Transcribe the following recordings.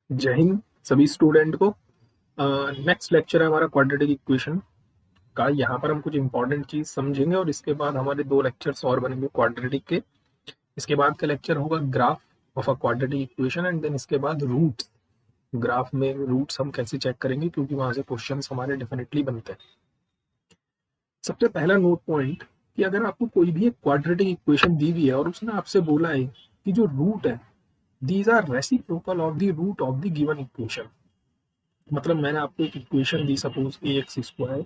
जय हिंद सभी स्टूडेंट को। नेक्स्ट लेक्चर है हमारा क्वाड्रेटिक इक्वेशन का। यहाँ पर हम कुछ इंपॉर्टेंट चीज समझेंगे और इसके बाद हमारे 2 लेक्चर्स और बनेंगे क्वाड्रेटिक के। इसके बाद का लेक्चर होगा graph of a quadratic equation and then इसके बाद रूट्स। ग्राफ में रूट्स हम कैसे चेक करेंगे, क्योंकि वहां से क्वेश्चंस हमारे डेफिनेटली बनते हैं। सबसे पहला नोट पॉइंट कि अगर आपको कोई भी एक क्वाड्रेटिक इक्वेशन दी हुई है और उसने आपसे बोला है कि जो रूट है these are reciprocal of the root of the given equation. मतलब मैंने आपको एक इक्वेशन दी, suppose a x square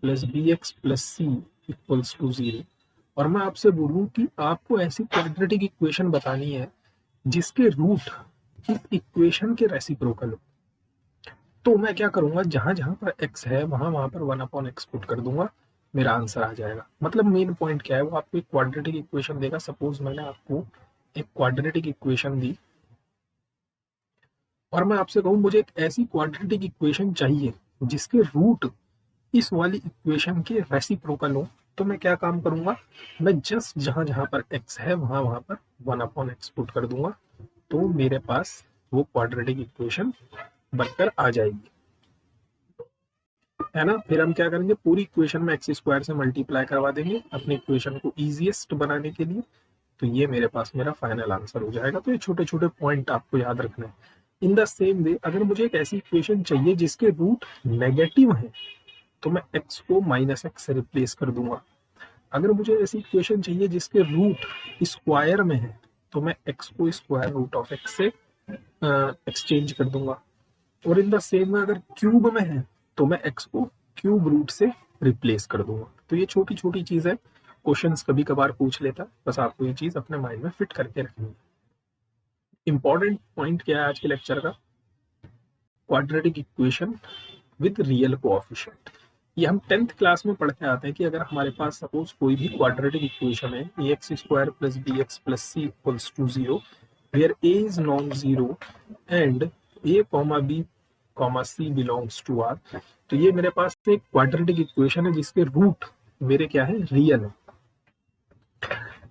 plus b x plus c equals to 0, और मैं आपसे बोलूं कि आपको ऐसी क्वाड्रेटिक इक्वेशन बतानी है जिसके रूट इस इक्वेशन के रेसिप्रोकल हो। तो मैं क्या करूंगा, जहां जहां पर एक्स है वहां वहां पर 1/x पुट कर दूंगा, मेरा आंसर आ जाएगा। मतलब मेन पॉइंट क्या है, वो आपको एक क्वाड्रेटिक इक्वेशन देगा। सपोज मैंने आपको एक क्वाड्रेटिक इक्वेशन दी और मैं आपसे कहूं मुझे एक ऐसी क्वाड्रेटिक इक्वेशन चाहिए जिसके रूट इस वाली इक्वेशन के रेसिप्रोकल हो। तो मैं क्या काम करूंगा, मैं जस्ट जहां जहां पर x है वहां वहां पर 1/x पुट कर दूंगा, तो मेरे पास वो क्वाड्रेटिक इक्वेशन बनकर आ जाएगी, है ना। फिर हम क्या करेंगे, पूरी इक्वेशन में एक्स स्क्वायर से मल्टीप्लाई करवा देंगे अपनी इक्वेशन को इजीएस्ट बनाने के लिए। तो ये मेरे पास मेरा फाइनल आंसर हो जाएगा। तो ये छोटे छोटे पॉइंट आपको याद रखना है। इन द सेम वे अगर मुझे एक ऐसी इक्वेशन चाहिए जिसके रूट नेगेटिव है, तो मैं x को -x से रिप्लेस कर दूंगा। अगर मुझे ऐसी इक्वेशन चाहिए जिसके रूट स्क्वायर में है, तो मैं x को स्क्वायर रूट ऑफ x से एक्सचेंज कर दूंगा। और इन द सेम में अगर क्यूब में है तो मैं x को क्यूब रूट से रिप्लेस कर दूंगा। तो ये छोटी छोटी चीज है, क्वेश्चंस कभी कभार पूछ लेता, बस आपको ये चीज अपने माइंड में फिट करके रखनी है। इंपॉर्टेंट पॉइंट क्या है आज के लेक्चर का, quadratic equation with real coefficient. ये हम 10th क्लास में पढ़ के आते हैं कि अगर हमारे पास सपोज कोई भी क्वाड्रेटिक इक्वेशन है a x square plus b x plus c equals to 0 where a is non zero and a comma b comma c belongs to R, तो ये मेरे पास एक क्वाड्रेटिक इक्वेशन है जिसके रूट मेरे क्या है, रियल है।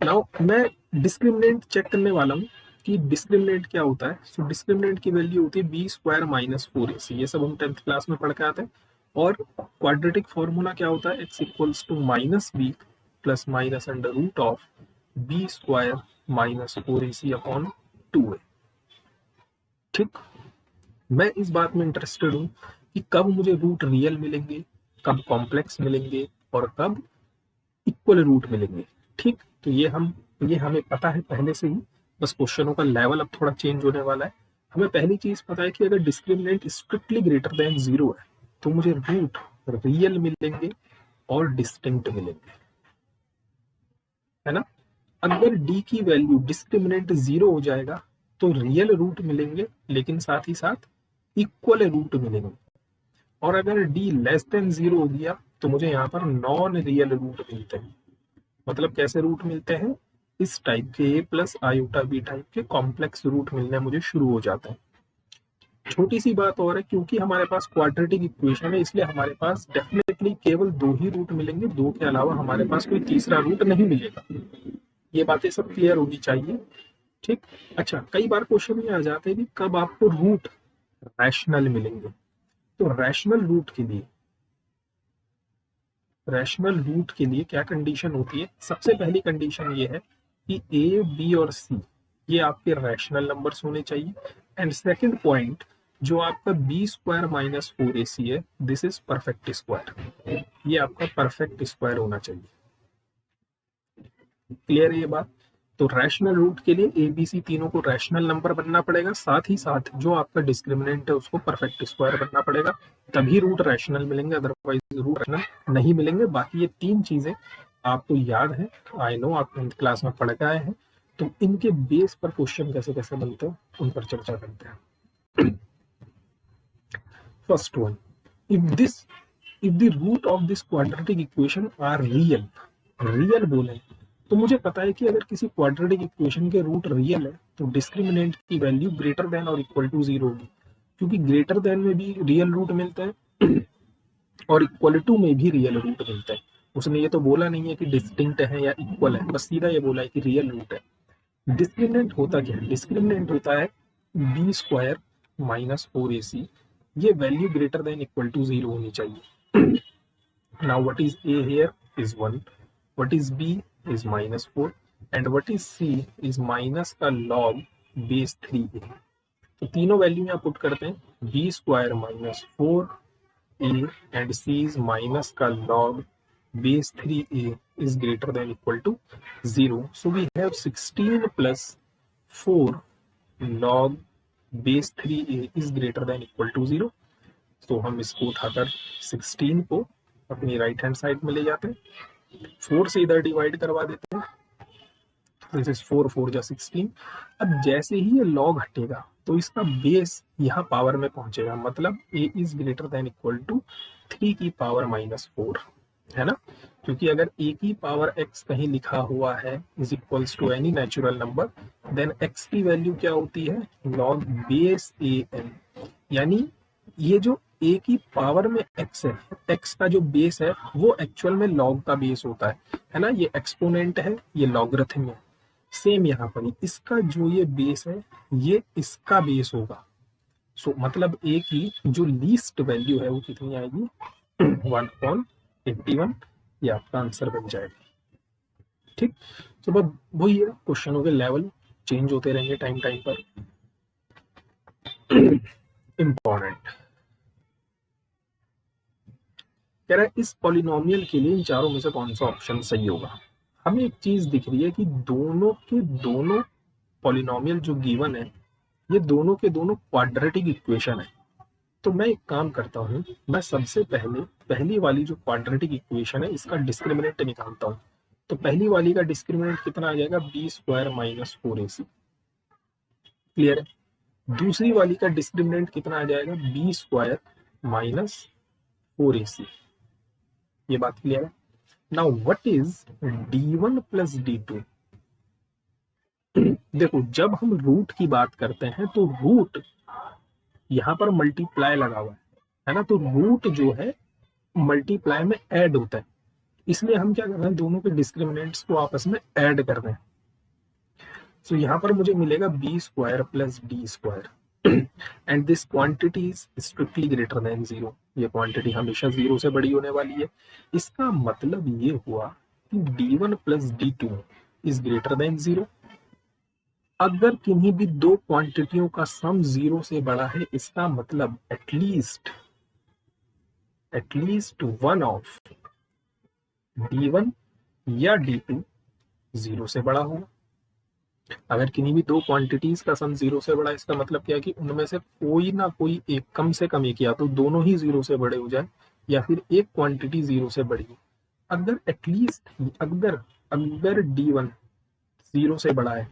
नाउ मैं डिस्क्रिमिनेंट चेक करने वाला हूँ कि डिस्क्रिमिनेंट क्या होता है। सो डिस्क्रिमिनेंट की वैल्यू होती है बी स्क्वायर माइनस 4ac। ये सब हम 10th क्लास में पढ़ के आते हैं। और क्वाड्रेटिक फॉर्मूला क्या होता है, x equals to minus b plus minus under root of b square minus 4ac upon 2a। ठीक, मैं इस बात में इंटरेस्टेड हूँ कि कब मुझे रूट रियल मिलेंगे, कब कॉम्प्लेक्स मिलेंगे और कब इक्वल रूट मिलेंगे। ठीक, तो ये हमें पता है पहले से ही, बस क्वेश्चनों का लेवल अब थोड़ा चेंज होने वाला है। हमें पहली चीज पता है कि अगर डिस्क्रिमिनेंट स्ट्रिक्टली ग्रेटर देन 0 है तो मुझे रूट रियल मिलेंगे और डिस्टिंक्ट मिलेंगे, है ना। अगर डी की वैल्यू डिस्क्रिमिनेंट 0 हो जाएगा तो रियल रूट मिलेंगे लेकिन साथ ही साथ इक्वल रूट मिलेंगे। और अगर डी लेस देन 0 हो गया तो मुझे यहाँ पर नॉन रियल रूट मिलते हैं। मतलब कैसे रूट मिलते हैं, इस टाइप के ए प्लस आयोटा बी टाइप के कॉम्प्लेक्स रूट मिलने मुझे शुरू हो जाते हैं। छोटी सी बात और है, क्योंकि हमारे पास क्वाड्रेटिक इक्वेशन है इसलिए हमारे पास डेफिनेटली केवल 2 ही रूट मिलेंगे, 2 के अलावा हमारे पास कोई तीसरा रूट नहीं मिलेगा। ये बातें सब क्लियर होनी चाहिए। ठीक, अच्छा, कई बार क्वेश्चन ये आ जाते हैं कि कब आपको रूट रैशनल मिलेंगे। तो रैशनल रूट के लिए क्या कंडीशन होती है, सबसे पहली कंडीशन ये है कि ए बी और सी ये आपके रैशनल नंबर्स होने चाहिए। एंड सेकंड पॉइंट, जो आपका बी स्क्वायर माइनस 4ac है, दिस इज परफेक्ट स्क्वायर। ये आपका परफेक्ट स्क्वायर होना चाहिए। क्लियर है ये बात। तो रैशनल रूट के लिए ए बी सी तीनों को रैशनल नंबर बनना पड़ेगा, साथ ही साथ जो आपका डिस्क्रिमिनेंट है उसको परफेक्ट स्क्वायर बनना पड़ेगा, तभी रूट रैशनल मिलेंगे, अदरवाइज रूट रैशनल नहीं मिलेंगे। बाकी ये 3 चीजें आपको याद है, आई नो आप 10th क्लास में पढ़ के आए हैं। तो इनके बेस पर क्वेश्चन कैसे कैसे बनते हैं उन पर चर्चा करते हैं। First one, if the root of this quadratic equation are real बोले तो मुझे पता है कि अगर किसी क्वाड्रेटिक इक्वेशन के रूट रियल है तो डिस्क्रिमिनेंट की वैल्यू ग्रेटर देन और इक्वल टू 0 होगी, क्योंकि ग्रेटर देन में भी रियल रूट मिलता है और इक्वल टू में भी रियल रूट मिलता है। उसने ये तो बोला नहीं है कि डिस्टिंक्ट है या इक्वल है, बस सीधा ये बोला है कि रियल रूट है। डिस्क्रिमिनेंट होता क्या है, डिस्क्रिमिनेंट होता है बी स्क्वायर माइनस 4ac, ये value greater than equal to 0 होनी चाहिए। Now what is a here is 1, what is b is minus 4 and what is c is minus का log base 3a। तो तीनों वैल्यू यहाँ put करते हैं, b square minus 4a and c is minus का log base 3a is greater than equal to 0, so we have 16 plus 4 log base 3a is greater than equal to 0। तो हम इसको उठाकर 16 को अपनी राइट हैंड साइड में ले जाते हैं, 4 से इधर डिवाइड करवा देते हैं, दिस इज 4 4 जा 16। अब जैसे ही ये लॉग हटेगा तो इसका बेस यहाँ पावर में पहुंचेगा, मतलब a is greater than equal to 3 की पावर माइनस 4, है ना, क्योंकि अगर a की पावर x कहीं लिखा हुआ है is equals to any natural number, then x की वैल्यू क्या होती है, लॉग बेस an, यानी ये जो a की पावर में x है, x का जो बेस है वो एक्चुअल में log का बेस होता है ना, ये एक्सपोनेंट है, ये लॉगरिथम है। सेम यहाँ पर इसका जो ये बेस है ये इसका बेस होगा। सो मतलब a की जो लीस्ट वैल्यू है वो कितनी आएगी, 1/81, ये आपका आंसर बन जाएगा। ठीक, तो बस वही है, क्वेश्चनों के लेवल चेंज होते रहेंगे टाइम टाइम पर। इंपॉर्टेंट कह रहा है इस पॉलिनोमियल के लिए इन चारों में से कौन सा ऑप्शन सही होगा। हमें एक चीज दिख रही है कि दोनों के दोनों पॉलिनोमियल जो गिवन है ये दोनों के दोनों क्वाड्रेटिक इक्वेशन है। तो मैं एक काम करता हूँ, मैं सबसे पहले पहली वाली जो क्वाड्रेटिक इक्वेशन है इसका डिस्क्रिमिनेंट निकालता हूँ। तो पहली वाली का डिस्क्रिमिनेंट कितना आ जाएगा, b square minus 4ac, clear है। दूसरी वाली का डिस्क्रिमिनेंट कितना आ जाएगा, b स्क्वायर माइनस 4ac, ये बात क्लियर है। Now what is d1 plus d2। देखो जब हम रूट की बात करते हैं तो रूट यहाँ पर मल्टीप्लाई लगा हुआ है ना, तो रूट जो है मल्टीप्लाई में ऐड होता है, इसलिए हम क्या कर रहे हैं, दोनों के डिस्क्रिमिनेंट्स को आपस में ऐड कर रहे हैं। तो यहाँ पर मुझे मिलेगा b square plus d square and this quantity is strictly greater than 0, ये क्वांटिटी हमेशा 0 से बड़ी होने वाली है। इसका मतलब ये हुआ कि d1 plus d2 is greater than 0। अगर किन्हीं भी दो क्वांटिटियों का सम 0 से बड़ा है, इसका मतलब एटलीस्ट वन ऑफ d1 या d2 0 से बड़ा होगा। अगर किन्हीं भी दो क्वांटिटीज का सम 0 से बड़ा है, इसका मतलब क्या है कि उनमें से कोई ना कोई एक, कम से कम एक, या तो दोनों ही 0 से बड़े हो जाए या फिर एक क्वांटिटी 0 से बड़ी हो। अगर एटलीस्ट अगर d1 0 से बड़ा है,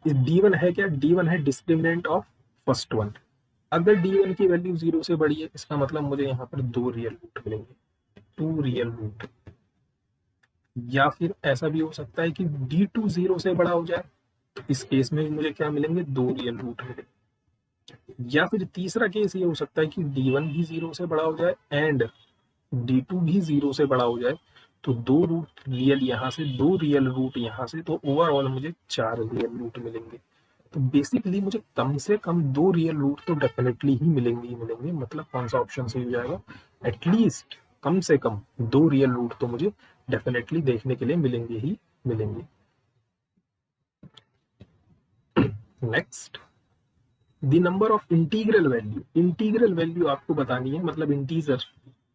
d1 है क्या, d1 है डिस्क्रिमिनेंट ऑफ फर्स्ट वन। अगर d1 की वैल्यू 0 से बड़ी है, इसका मतलब मुझे यहाँ पर 2 रियल रूट मिलेंगे, 2 रियल रूट। या फिर ऐसा भी हो सकता है कि d2 0 से बड़ा हो जाए, तो इस केस में मुझे क्या मिलेंगे, 2 रियल रूट मिलेंगे। या फिर तीसरा केस ये हो सकता है कि d1 भी 0 से बड़ा हो जाए एंड d2 भी 0 से बड़ा हो जाए, तो 2 रूट रियल यहाँ से, 2 रियल रूट यहाँ से, तो ओवरऑल मुझे 4 रियल रूट मिलेंगे। तो बेसिकली मुझे कम से कम 2 रियल रूट तो डेफिनेटली ही मिलेंगे। मतलब कौन सा ऑप्शन सही हो जाएगा, एटलीस्ट कम से कम 2 रियल रूट तो मुझे डेफिनेटली देखने के लिए मिलेंगे। Next, the number of integral value आपको बतानी है, मतलब इंटीजर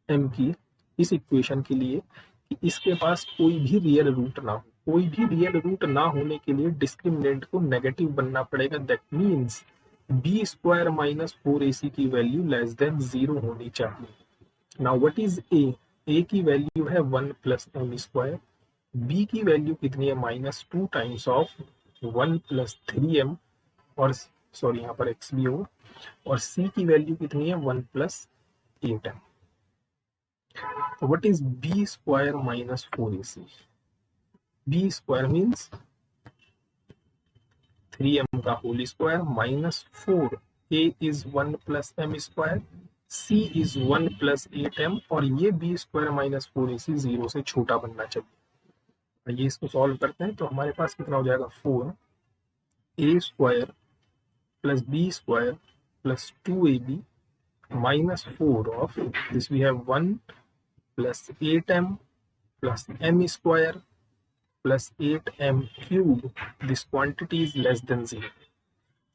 m की इस इक्वेशन के लिए कि इसके पास कोई भी रियल रूट ना हो। कोई भी रियल रूट ना होने के लिए डिस्क्रिमिनेंट को नेगेटिव बनना पड़ेगा, that means b square minus 4ac की वैल्यू लेस देन 0 होनी चाहिए। नाउ व्हाट इज a की वैल्यू है 1 प्लस m स्क्वायर, b की वैल्यू कितनी है, -2 टाइम्स ऑफ 1 प्लस 3m, और सॉरी यहाँ पर x भी होगा, और c की वैल्यू कितनी है 1 प्लस 8m। तो what is b square minus 4ac, b square means 3m का whole square minus 4, a is 1 plus m square, c is 1 plus 8m, और ये b स्क्वायर माइनस 4ac 0 से छोटा बनना चाहिए। ये इसको सॉल्व करते हैं तो हमारे पास कितना हो जाएगा, 4 a square plus b square plus 2ab minus 4 of this we have 1 plus 8m plus m square plus 8m cube. This quantity is less than 0.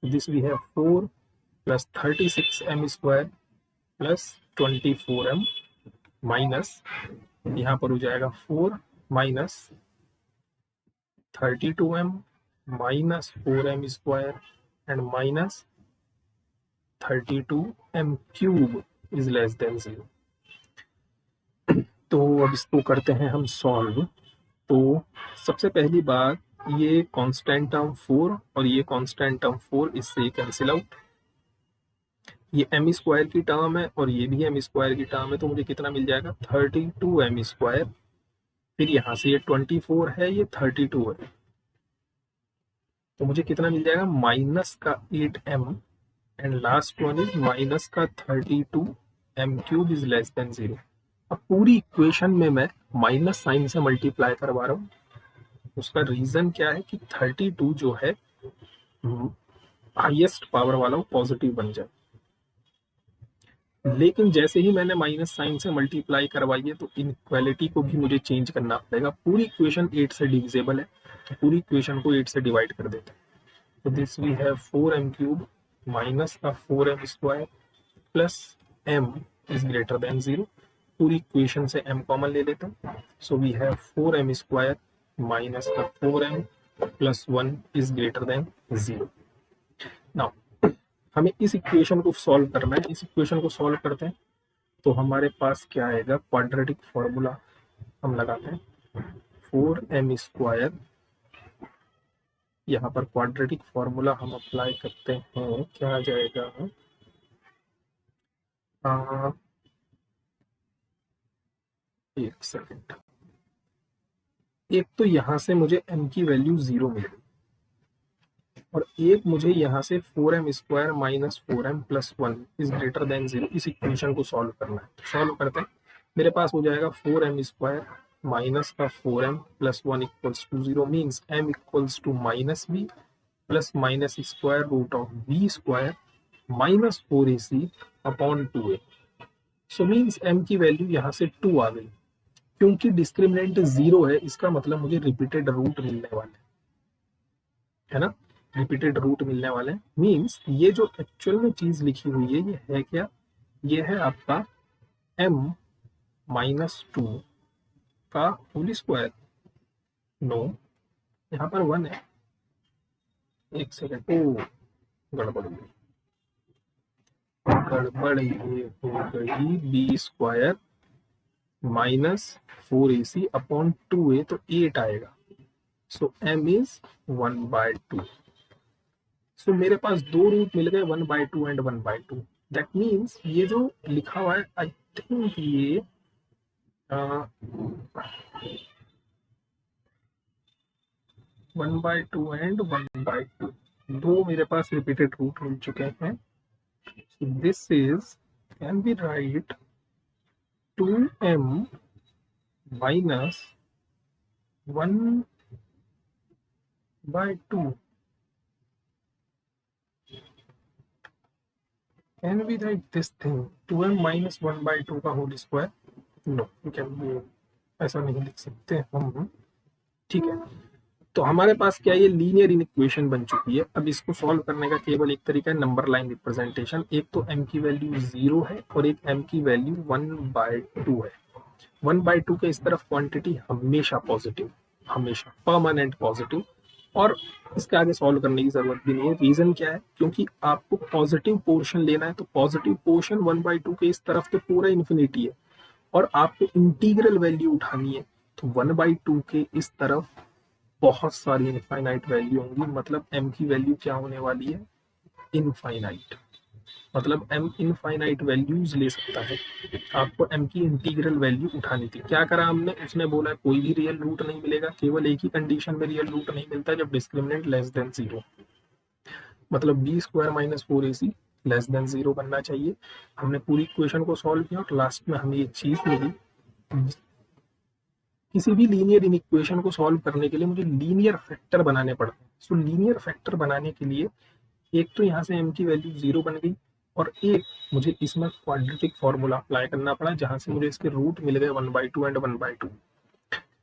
This we have 4 plus 36m square plus 24m minus यहाँ पर हो जाएगा 4 minus 32m minus 4m square and minus 32m cube is less than 0. तो अब इसको करते हैं हम सॉल्व। तो सबसे पहली बात, ये कांस्टेंट टर्म 4 और ये कांस्टेंट टर्म 4 इससे कैंसिल आउट। ये एम स्क्वायर की टर्म है और ये भी एम स्क्वायर की टर्म है, तो मुझे कितना मिल जाएगा 32m स्क्वायर। फिर यहाँ से ये 24 है, ये 32 है, तो मुझे कितना मिल जाएगा माइनस का 8m and last one is minus का 32m cube is less than 0। अब पूरी इक्वेशन में मैं माइनस साइन से मल्टीप्लाई करवा रहा हूँ। उसका रीजन क्या है कि 32 जो है हाईएस्ट पावर वाला वो पॉजिटिव बन जाए। लेकिन जैसे ही मैंने माइनस साइन से मल्टीप्लाई करवाई है तो इनइक्वालिटी को भी मुझे चेंज करना पड़ेगा। पूरी इक्वेशन 8 से डिविजिबल है, तो पूरी इक्वेशन को 8 से डिवाइड कर देते हैं। तो this we have 4m cube minus का 4m square plus m is greater than 0। पूरी इक्वेशन से m कॉमन ले लेते हैं। So we have 4m square minus का 4m plus 1 is greater than 0। Now हमें इस इक्वेशन को सॉल्व करना है। इस इक्वेशन को सॉल्व करते हैं तो हमारे पास क्या आएगा, क्वाड्रेटिक फॉर्मूला हम लगाते हैं 4m स्क्वायर। यहाँ पर क्वाड्रेटिक फॉर्मूला हम अप्लाई करते हैं, क्या आ जाएगा, एक सेकेंड। एक तो यहाँ से मुझे m की वैल्यू 0 मिल गई और एक मुझे यहाँ से 4m square minus 4m plus 1 is greater than 0 इस इक्वेशन को सॉल्व करना है। तो सॉल्व करते हैं। मेरे पास हो जाएगा 4m स्क्वायर माइनस का 4m plus 1 equals to 0 means m equals to minus b plus minus square root of b square minus 4ac upon 2a। So means m की वैल्यू यहाँ से 2 आ गई। क्योंकि डिस्क्रिमिनेंट 0 है, इसका मतलब मुझे रिपीटेड रूट मिलने वाले है ना, रिपीटेड रूट मिलने वाले हैं। मीन्स ये जो एक्चुअल में चीज लिखी हुई है ये है क्या, ये है आपका m माइनस 2 का होल स्क्वायर। नो, यहाँ पर 1 है, एक सेकेंड, ओ गड़बड़ हो गई, ये हो गई b square minus 4ac upon 2a, तो 8 आएगा। सो m इज 1/2। सो मेरे पास दो रूट मिल गए 1/2 एंड 1/2। दैट मीन्स ये जो लिखा हुआ है आई थिंक ये 1/2 एंड 1/2 दो मेरे पास रिपीटेड रूट मिल चुके हैं। This is can be right 2m minus 1/2 can we write this thing 2m minus 1/2 का होल स्क्वायर? नो, ऐसा नहीं लिख सकते हम, ठीक है। तो हमारे पास क्या, ये लीनियर इक्वेशन बन चुकी है। अब इसको सॉल्व करने का केवल एक तरीका है, नंबर लाइन रिप्रेजेंटेशन। एक तो m की वैल्यू 0 है और एक m की वैल्यू 1/2 है। 1/2 के इस तरफ क्वांटिटी हमेशा पॉजिटिव, हमेशा परमानेंट पॉजिटिव, और इसके आगे सॉल्व करने की जरूरत भी नहीं है। रीजन क्या है, क्योंकि आपको पॉजिटिव पोर्शन लेना है, तो पॉजिटिव पोर्शन 1/2 के इस तरफ तो पूरा इन्फिनिटी है और आपको इंटीग्रल वैल्यू उठानी है, तो 1/2 के इस तरफ बहुत सारी इनफाइनाइट वैल्यू होंगी। मतलब m की वैल्यू क्या होने वाली है, इनफाइनाइट। मतलब m इनफाइनाइट वैल्यूज ले सकता है। आपको m की इंटीग्रल वैल्यू उठानी थी। क्या करा हमने, उसने बोला कोई भी रियल रूट नहीं मिलेगा, केवल एक ही कंडीशन में रियल रूट नहीं मिलता, जब डिस्क्रिमिनेंट लेस देन 0। मतलब b square minus 4ac less than 0 बनना चाहिए। हमने पूरी इक्वेशन को सॉल्व किया और लास्ट में हमें ये चीज मिली। किसी भी लीनियर इक्वेशन को सॉल्व करने के लिए मुझे लीनियर फैक्टर बनाने पड़ते हैं। सो लीनियर फैक्टर बनाने के लिए एक तो यहाँ से m की वैल्यू 0 बन गई, और एक मुझे इसमें क्वाड्रेटिक फॉर्मूला अप्लाई करना पड़ा जहां से मुझे इसके रूट मिल गए 1/2 एंड 1/2।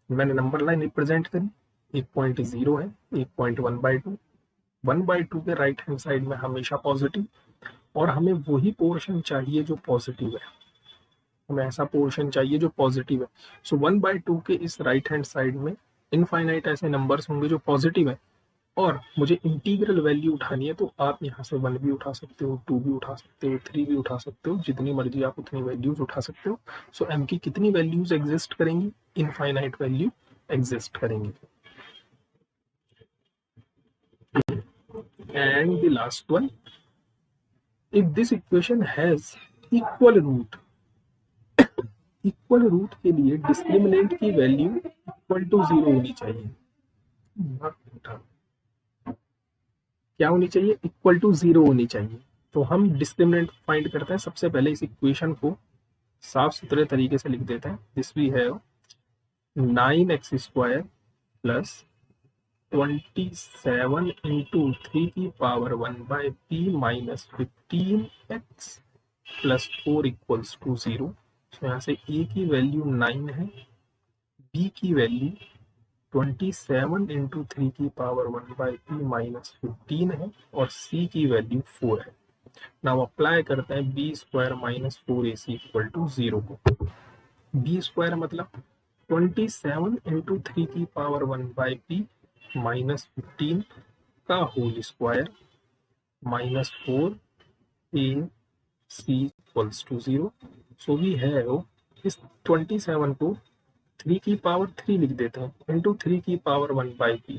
मैंने नंबर लाइन रिप्रेजेंट करी, एक पॉइंट 0 है, एक पॉइंट 1/2। 1/2 के राइट हैंड साइड में हमेशा पॉजिटिव, और हमें वही पोर्शन चाहिए जो पॉजिटिव है, हमें ऐसा पोर्शन चाहिए जो पॉजिटिव है। सो 1/2 के इस राइट हैंड साइड में इनफाइनाइट ऐसे नंबर्स होंगे जो पॉजिटिव है, और मुझे इंटीग्रल वैल्यू उठानी है। तो आप यहाँ से 1 भी उठा सकते हो, 2 भी उठा सकते हो, 3 भी उठा सकते हो, जितनी मर्जी आप उतनी वैल्यूज उठा सकते हो। सो m की कितनी वैल्यूज एग्जिस्ट करेंगी? इनफाइनाइट वैल्यू एग्जिस्ट करेंगी। And the last one, if this equation has equal root, equal root के लिए डिस्क्रिमिनेंट की वैल्यू इक्वल टू 0 होनी चाहिए। क्या होनी चाहिए? इक्वल टू 0 होनी चाहिए। तो हम डिस्क्रिमिनेंट फाइंड करते हैं। सबसे पहले इस इक्वेशन को साफ सुथरे तरीके से लिख देते हैं। This we have 9x² plus 27 into 3 की power 1/p minus 15x plus 4 equals to 0। तो यहाँ से a की वैल्यू 9 है, b की वैल्यू 27 इंटू 3 की पावर 1/p माइनस 15 है, और c की वैल्यू 4 है। नाउ अप्लाई करते हैं b² minus 4ac equal to 0 को। b² मतलब 27 इंटू 3 की पावर 1/p माइनस 15 का whole square minus 4ac equals to 0। So we have इस 27 को 3 की पावर 3 लिख देते हैं, इंटू 3 की पावर 1/p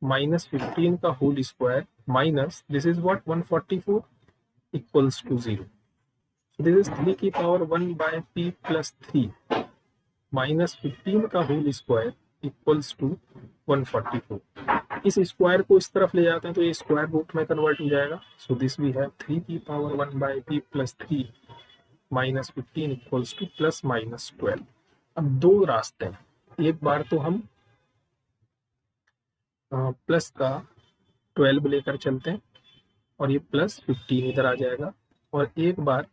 माइनस 15 का whole square minus this is what 144 equals to 0। So this is 3 की पावर 1/p प्लस 3 माइनस 15 का होल स्क्वायर इक्वल्स टू 144। इस स्क्वायर को इस तरफ ले जाते हैं तो ये स्क्वायर रूट में कन्वर्ट हो जाएगा। सो दिस वी हैव 3 की power 1/p plus 3 minus 15 equals two plus minus 12। अब दो रास्ते हैं, एक बार तो हम प्लस का 12 लेकर चलते हैं और ये प्लस 15 इधर आ जाएगा, और एक बार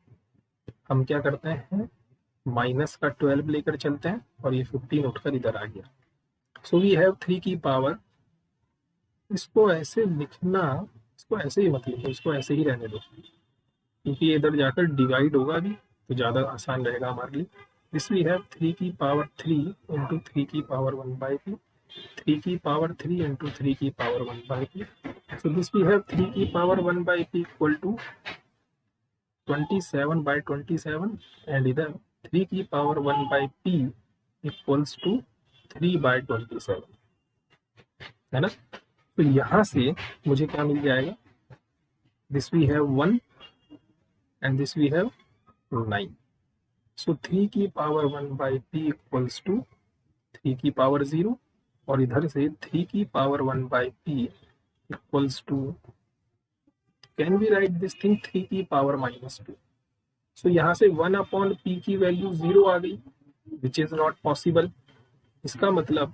हम क्या करते हैं माइनस का 12 लेकर चलते हैं और ये 15 उठकर इधर आ गया। सो वी हैव 3 की पावर, इसको ऐसे लिखना, इसको ऐसे ही मत लिखो, इसको ऐसे ही रहने दो, क्योंकि इधर जाकर डिवाइड होगा भी तो ज़्यादा आसान रहेगा हमारे लिए। दिस वी हैव 3 की पावर 3 इंटू 3 की पावर 1/p, 3 की पावर 3 इंटू 3 की power 1/p। So this we have 3 की power 1/p equal to 27/27, and इधर 3 की पावर 1/p इक्वल्स टू 3/27, है ना। तो यहाँ से मुझे क्या मिल जाएगा? This we have 1 and this we have 9। So 3 की पावर 1/p इक्वल्स टू 3 की पावर 0, और इधर से 3 की power 1/p equals to, can we write this thing, 3 की पावर -2। सो यहाँ से 1/p की वैल्यू 0 आ गई, विच इज नॉट पॉसिबल। इसका मतलब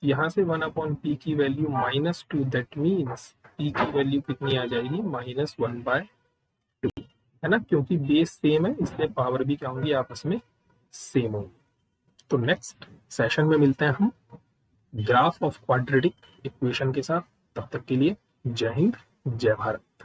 यहाँ से 1/p की वैल्यू -2, दैट मीन्स p की वैल्यू कितनी आ जाएगी? -1/2, है ना, क्योंकि बेस सेम है इसलिए पावर भी क्या होंगी? आपस में सेम होंगी। तो नेक्स्ट सेशन में मिलते हैं हम ग्राफ ऑफ क्वाड्रेटिक इक्वेशन के साथ। तब तक के लिए जय हिंद, जय भारत।